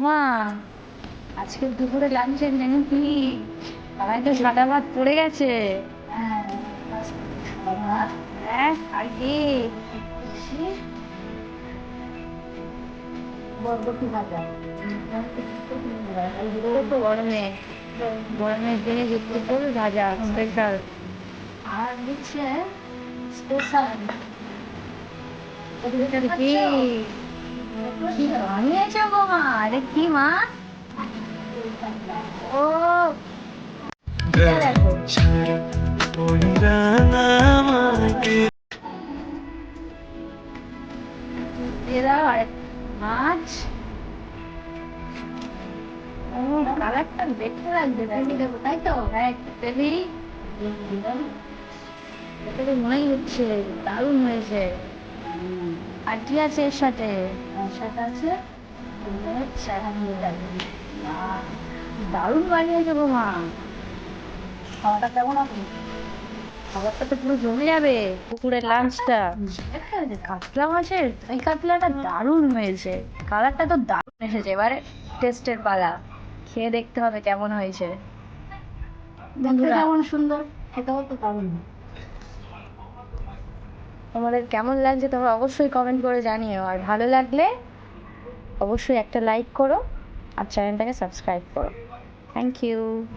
মা, আজকে দুপুরে লাঞ্চের মেনু কি? আমার তো সাদা ভাত পড়ে গেছে। হ্যাঁ, আর কি? বরবটি ভাজা। তো গরমে গরমের দিনে যুক্ত করে ভাজা স্পেশাল। আর হচ্ছে স্পেশাল কি কি বানিয়েছো গো মা? আরে কি মা? ও, এটা দেখো। দিয়ে দাও আর মাছ। ও, কালারটা দেখতে লাগবে, চিনি দেবো, তাই তো? হ্যাঁ, দেখি। এটা তো মনেই হচ্ছে দারুণ হয়েছে। আর কি আছে এর সাথে? সেটা আছে দারুণ বানিয়েছে গো মা। খাওয়াটা কেমন হবে? খাবারটা তো পুরো জমে যাবে দুপুরের লাঞ্চটা। কাতলা মাছের এই কাতলাটা দারুণ হয়েছে। কালারটা তো দারুণ এসেছে। এবারে টেস্টের পালা। খেয়ে দেখতে হবে কেমন হয়েছে। দেখতে বন্ধুরা, কেমন সুন্দর, খেতেও তো দারুণ। তোমাদের কেমন লাগছে তোমরা অবশ্যই কমেন্ট করে জানিও। আর ভালো লাগলে অবশ্যই একটা লাইক করো আর চ্যানেলটাকে সাবস্ক্রাইব করো। Thank you.